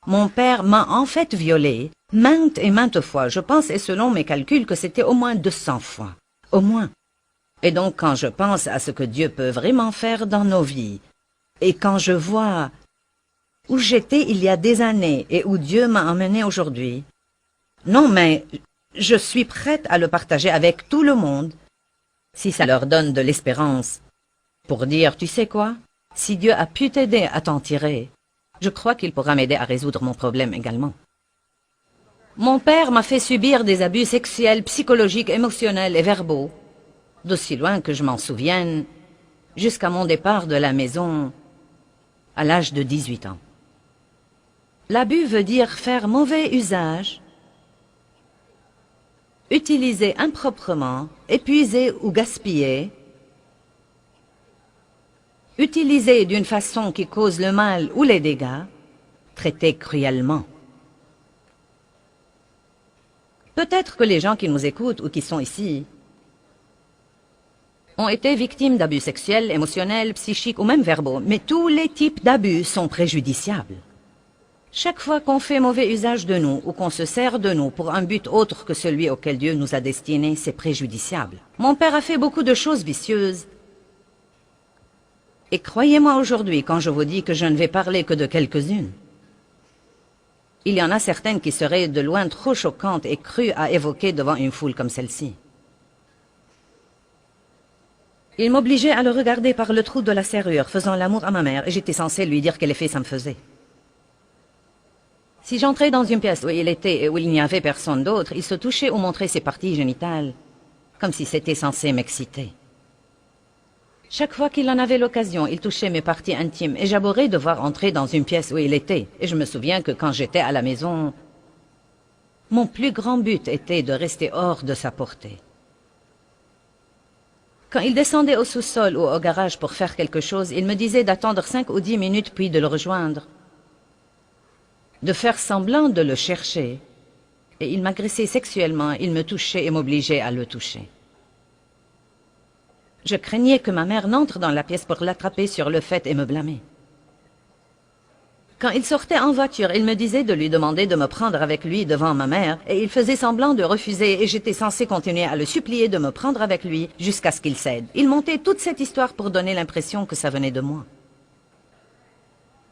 Mon père m'a en fait violée maintes et maintes fois. Je pense, et selon mes calculs, que c'était au moins 200 fois. Au moins. Et donc, quand je pense à ce que Dieu peut vraiment faire dans nos vies, et quand je vois où j'étais il y a des années et où Dieu m'a emmené aujourd'hui, non, mais je suis prête à le partager avec tout le monde, si ça leur donne de l'espérance, pour dire, tu sais quoi, si Dieu a pu t'aider à t'en tirer, je crois qu'il pourra m'aider à résoudre mon problème également. Mon père m'a fait subir des abus sexuels, psychologiques, émotionnels et verbaux, d'aussi loin que je m'en souvienne, jusqu'à mon départ de la maison à l'âge de 18 ans. L'abus veut dire faire mauvais usage, utiliser improprement, épuiser ou gaspiller, utiliser d'une façon qui cause le mal ou les dégâts, traiter cruellement. Peut-être que les gens qui nous écoutent ou qui sont ici ont été victimes d'abus sexuels, émotionnels, psychiques ou même verbaux, mais tous les types d'abus sont préjudiciables. Chaque fois qu'on fait mauvais usage de nous ou qu'on se sert de nous pour un but autre que celui auquel Dieu nous a destinés, c'est préjudiciable. Mon père a fait beaucoup de choses vicieuses. Et croyez-moi aujourd'hui quand je vous dis que je ne vais parler que de quelques-unes. Il y en a certaines qui seraient de loin trop choquantes et crues à évoquer devant une foule comme celle-ci. Il m'obligeait à le regarder par le trou de la serrure, faisant l'amour à ma mère, et j'étais censée lui dire quel effet ça me faisait. Si j'entrais dans une pièce où il était et où il n'y avait personne d'autre, il se touchait ou montrait ses parties génitales, comme si c'était censé m'exciter. Chaque fois qu'il en avait l'occasion, il touchait mes parties intimes, et j'abhorrais devoir entrer dans une pièce où il était. Et je me souviens que quand j'étais à la maison, mon plus grand but était de rester hors de sa portée. Quand il descendait au sous-sol ou au garage pour faire quelque chose, il me disait d'attendre 5 ou 10 minutes puis de le rejoindre, de faire semblant de le chercher, et il m'agressait sexuellement, il me touchait et m'obligeait à le toucher. Je craignais que ma mère n'entre dans la pièce pour l'attraper sur le fait et me blâmer. Quand il sortait en voiture, il me disait de lui demander de me prendre avec lui devant ma mère, et il faisait semblant de refuser, et j'étais censée continuer à le supplier de me prendre avec lui jusqu'à ce qu'il cède. Il montait toute cette histoire pour donner l'impression que ça venait de moi.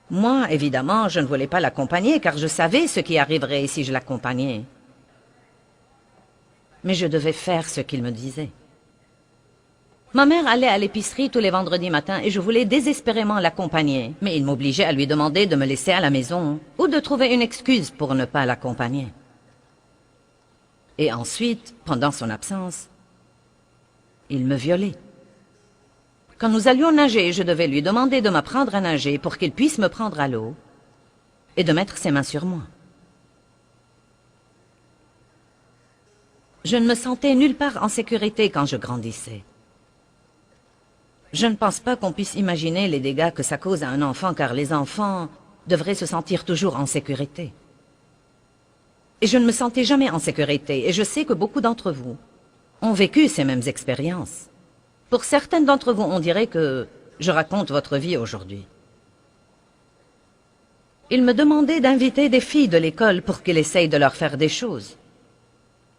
Moi, évidemment, je ne voulais pas l'accompagner, car je savais ce qui arriverait si je l'accompagnais. Mais je devais faire ce qu'il me disait. Ma mère allait à l'épicerie tous les vendredis matins et je voulais désespérément l'accompagner. Mais il m'obligeait à lui demander de me laisser à la maison ou de trouver une excuse pour ne pas l'accompagner. Et ensuite, pendant son absence, il me violait. Quand nous allions nager, je devais lui demander de m'apprendre à nager pour qu'il puisse me prendre à l'eau et de mettre ses mains sur moi. Je ne me sentais nulle part en sécurité quand je grandissais. Je ne pense pas qu'on puisse imaginer les dégâts que ça cause à un enfant, car les enfants devraient se sentir toujours en sécurité. Et je ne me sentais jamais en sécurité, et je sais que beaucoup d'entre vous ont vécu ces mêmes expériences. Pour certaines d'entre vous, on dirait que je raconte votre vie aujourd'hui. Il me demandait d'inviter des filles de l'école pour qu'il essaye de leur faire des choses.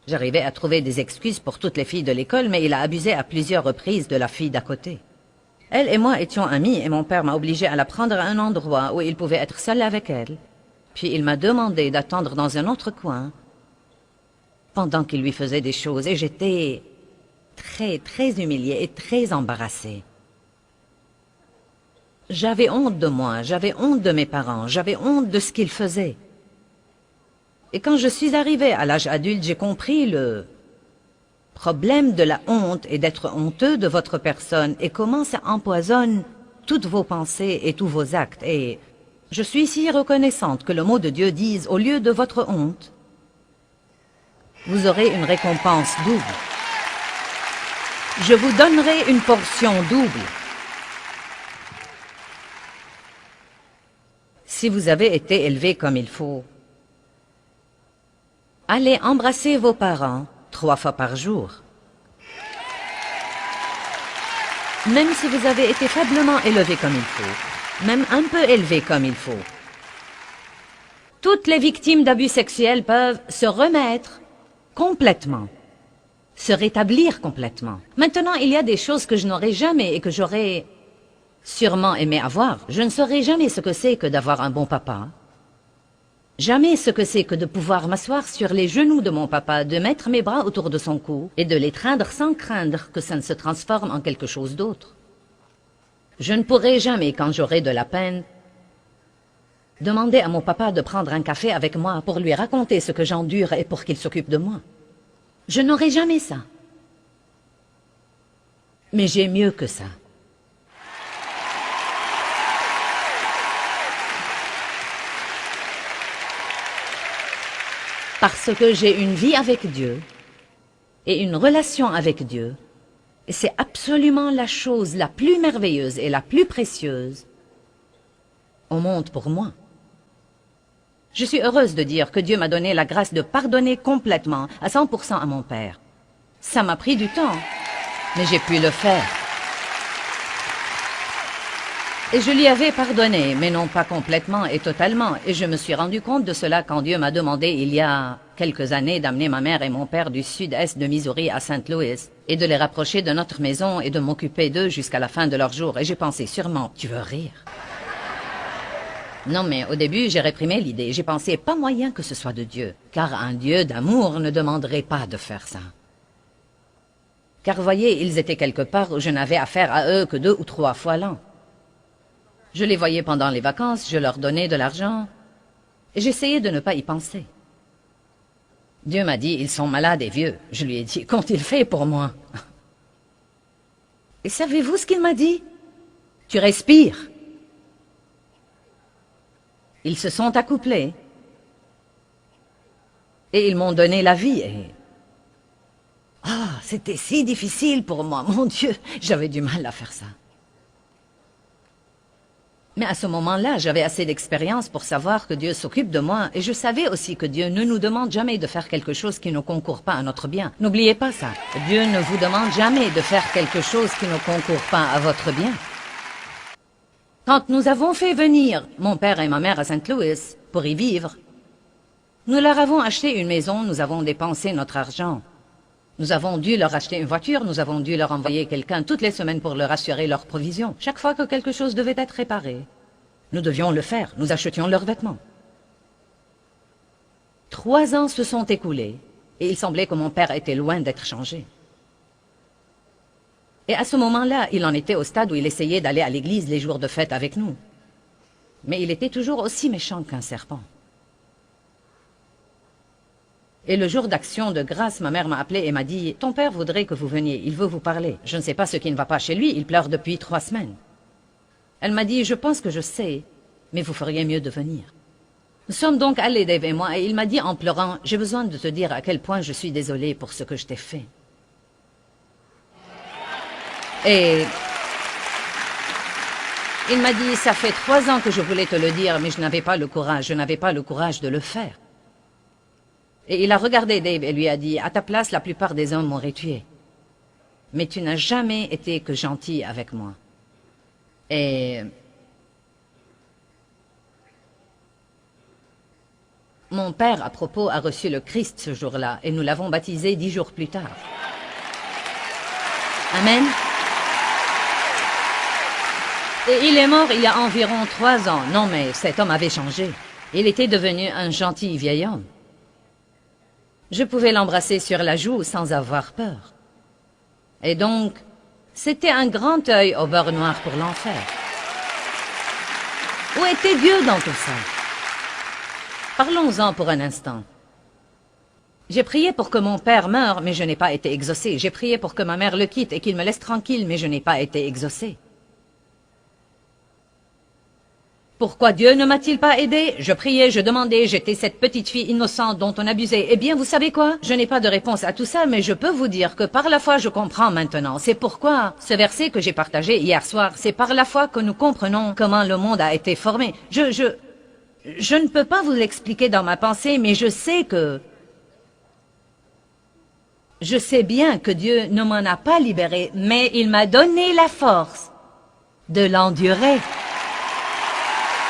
J'arrivais à trouver des excuses pour toutes les filles de l'école, mais il a abusé à plusieurs reprises de la fille d'à côté. Elle et moi étions amies et mon père m'a obligée à la prendre à un endroit où il pouvait être seul avec elle. Puis il m'a demandé d'attendre dans un autre coin pendant qu'il lui faisait des choses et j'étais très humiliée et très embarrassée. J'avais honte de moi, j'avais honte de mes parents, j'avais honte de ce qu'ils faisaient. Et quand je suis arrivée à l'âge adulte, j'ai compris le problème de la honte et d'être honteux de votre personne et comment ça empoisonne toutes vos pensées et tous vos actes. Et je suis si reconnaissante que le mot de Dieu dise, au lieu de votre honte, vous aurez une récompense double. Je vous donnerai une portion double. Si vous avez été élevé comme il faut, allez embrasser vos parents 3 fois par jour. Même si vous avez été faiblement élevé comme il faut, même un peu élevé comme il faut. toutes les victimes d'abus sexuels peuvent se remettre complètement, se rétablir complètement. Maintenant, il y a des choses que je n'aurai jamais et que j'aurais sûrement aimé avoir. Je ne saurai jamais ce que c'est que d'avoir un bon papa. Jamais ce que c'est que de pouvoir m'asseoir sur les genoux de mon papa, de mettre mes bras autour de son cou et de l'étreindre sans craindre que ça ne se transforme en quelque chose d'autre. Je ne pourrai jamais, quand j'aurai de la peine, demander à mon papa de prendre un café avec moi pour lui raconter ce que j'endure et pour qu'il s'occupe de moi. Je n'aurai jamais ça. Mais j'ai mieux que ça. Parce que j'ai une vie avec Dieu et une relation avec Dieu. Et c'est absolument la chose la plus merveilleuse et la plus précieuse au monde pour moi. Je suis heureuse de dire que Dieu m'a donné la grâce de pardonner complètement, à 100% à mon père. Ça m'a pris du temps, mais j'ai pu le faire. Et je lui avais pardonné, mais non pas complètement et totalement. Et je me suis rendu compte de cela quand Dieu m'a demandé il y a quelques années d'amener ma mère et mon père du sud-est de Missouri à St. Louis et de les rapprocher de notre maison et de m'occuper d'eux jusqu'à la fin de leur jour. Et j'ai pensé sûrement, tu veux rire? Non, mais au début, j'ai réprimé l'idée. J'ai pensé, pas moyen que ce soit de Dieu, car un Dieu d'amour ne demanderait pas de faire ça. Car voyez, ils étaient quelque part où je n'avais affaire à eux que 2 ou 3 fois l'an. Je les voyais pendant les vacances, je leur donnais de l'argent, et j'essayais de ne pas y penser. Dieu m'a dit, ils sont malades et vieux. Je lui ai dit, qu'ont-ils fait pour moi? Et savez-vous ce qu'il m'a dit? Tu respires. Ils se sont accouplés. Et ils m'ont donné la vie. Et... ah, c'était si difficile pour moi, mon Dieu, j'avais du mal à faire ça. Mais à ce moment-là, j'avais assez d'expérience pour savoir que Dieu s'occupe de moi, et je savais aussi que Dieu ne nous demande jamais de faire quelque chose qui ne concourt pas à notre bien. N'oubliez pas ça. Dieu ne vous demande jamais de faire quelque chose qui ne concourt pas à votre bien. Quand nous avons fait venir mon père et ma mère à St. Louis pour y vivre, nous leur avons acheté une maison, nous avons dépensé notre argent. Nous avons dû leur acheter une voiture, nous avons dû leur envoyer quelqu'un toutes les semaines pour leur assurer leurs provisions. Chaque fois que quelque chose devait être réparé, nous devions le faire, nous achetions leurs vêtements. 3 ans se sont écoulés, et il semblait que mon père était loin d'être changé. Et à ce moment-là, il en était au stade où il essayait d'aller à l'église les jours de fête avec nous. Mais il était toujours aussi méchant qu'un serpent. Et le jour d'Action de grâce, ma mère m'a appelé et m'a dit « Ton père voudrait que vous veniez, il veut vous parler. Je ne sais pas ce qui ne va pas chez lui, il pleure depuis 3 semaines. » Elle m'a dit « Je pense que je sais, mais vous feriez mieux de venir. » Nous sommes donc allés, Dave et moi, et il m'a dit en pleurant « J'ai besoin de te dire à quel point je suis désolée pour ce que je t'ai fait. » Et il m'a dit « Ça fait 3 ans que je voulais te le dire, mais je n'avais pas le courage, de le faire. » Et il a regardé Dave et lui a dit « À ta place, la plupart des hommes m'auraient tué. Mais tu n'as jamais été que gentil avec moi. » Et mon père, à propos, a reçu le Christ ce jour-là, et nous l'avons baptisé 10 jours plus tard. Amen. Et il est mort il y a environ 3 ans. Non, mais cet homme avait changé. Il était devenu un gentil vieil homme. Je pouvais l'embrasser sur la joue sans avoir peur. Et donc, c'était un grand œil au beurre noir pour l'enfer. Où était Dieu dans tout ça? Parlons-en pour un instant. J'ai prié pour que mon père meure, mais je n'ai pas été exaucé. J'ai prié pour que ma mère le quitte et qu'il me laisse tranquille, mais je n'ai pas été exaucé. Pourquoi Dieu ne m'a-t-il pas aidé? Je priais, je demandais, j'étais cette petite fille innocente dont on abusait. Eh bien, vous savez quoi? Je n'ai pas de réponse à tout ça, mais je peux vous dire que par la foi, je comprends maintenant. C'est pourquoi ce verset que j'ai partagé hier soir, c'est par la foi que nous comprenons comment le monde a été formé. Je ne peux pas vous l'expliquer dans ma pensée, mais je sais que... je sais bien que Dieu ne m'en a pas libéré, mais il m'a donné la force de l'endurer.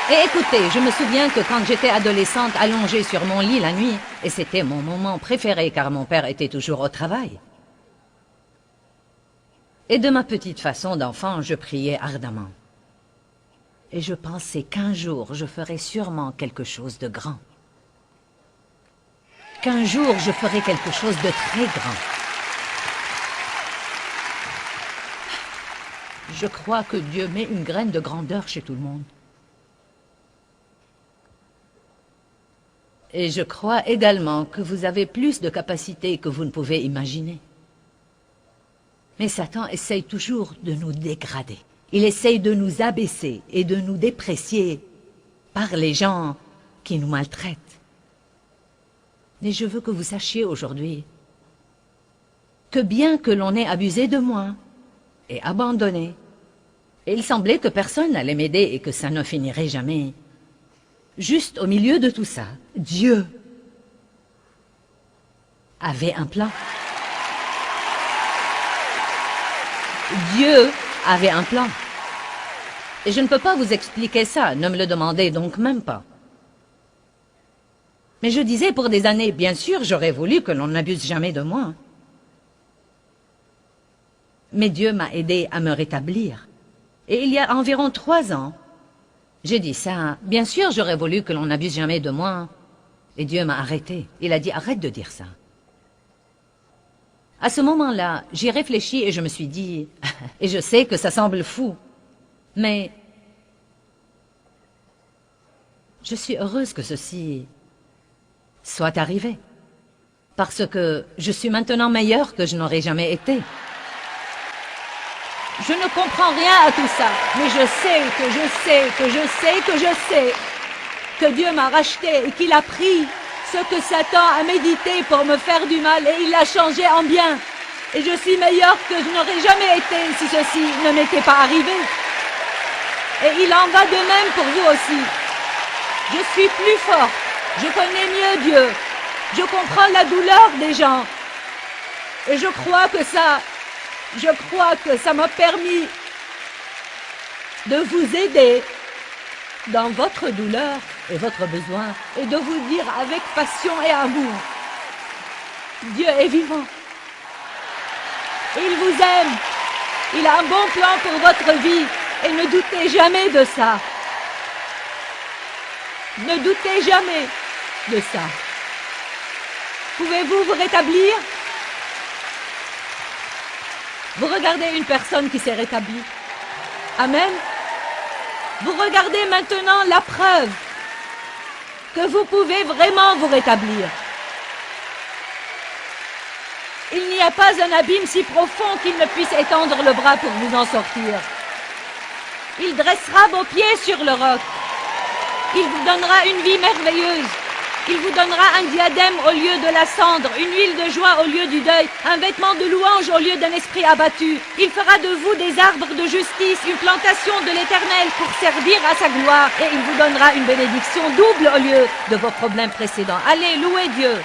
Et écoutez, je me souviens que quand j'étais adolescente, allongée sur mon lit la nuit, et c'était mon moment préféré car mon père était toujours au travail. Et de ma petite façon d'enfant, je priais ardemment. Et je pensais qu'un jour, je ferais sûrement quelque chose de grand. Qu'un jour, je ferais quelque chose de très grand. Je crois que Dieu met une graine de grandeur chez tout le monde. Et je crois également que vous avez plus de capacités que vous ne pouvez imaginer. Mais Satan essaye toujours de nous dégrader. Il essaye de nous abaisser et de nous déprécier par les gens qui nous maltraitent. Mais je veux que vous sachiez aujourd'hui que bien que l'on ait abusé de moi et abandonné, et il semblait que personne n'allait m'aider et que ça ne finirait jamais, juste au milieu de tout ça, Dieu avait un plan. Dieu avait un plan. Et je ne peux pas vous expliquer ça, ne me le demandez donc même pas. Mais je disais pour des années, bien sûr, j'aurais voulu que l'on n'abuse jamais de moi. Mais Dieu m'a aidé à me rétablir. Et il y a environ 3 ans, j'ai dit ça, bien sûr, j'aurais voulu que l'on n'abuse jamais de moi. Et Dieu m'a arrêté. Il a dit, arrête de dire ça. À ce moment-là, j'y réfléchis et je me suis dit, et je sais que ça semble fou, mais je suis heureuse que ceci soit arrivé, parce que je suis maintenant meilleure que je n'aurais jamais été. Je ne comprends rien à tout ça, mais je sais que Dieu m'a racheté et qu'il a pris ce que Satan a médité pour me faire du mal et il l'a changé en bien. Et je suis meilleure que je n'aurais jamais été si ceci ne m'était pas arrivé. Et il en va de même pour vous aussi. Je suis plus fort, je connais mieux Dieu, je comprends la douleur des gens. Et je crois que ça m'a permis de vous aider dans votre douleur et votre besoin, et de vous dire avec passion et amour, Dieu est vivant. Il vous aime. Il a un bon plan pour votre vie, et ne doutez jamais de ça. Ne doutez jamais de ça. Pouvez-vous vous rétablir? Vous regardez une personne qui s'est rétablie. Amen. Vous regardez maintenant la preuve que vous pouvez vraiment vous rétablir. Il n'y a pas un abîme si profond qu'il ne puisse étendre le bras pour vous en sortir. Il dressera vos pieds sur le roc. Il vous donnera une vie merveilleuse. Il vous donnera un diadème au lieu de la cendre, une huile de joie au lieu du deuil, un vêtement de louange au lieu d'un esprit abattu. Il fera de vous des arbres de justice, une plantation de l'Éternel pour servir à sa gloire. Et il vous donnera une bénédiction double au lieu de vos problèmes précédents. Allez, louez Dieu.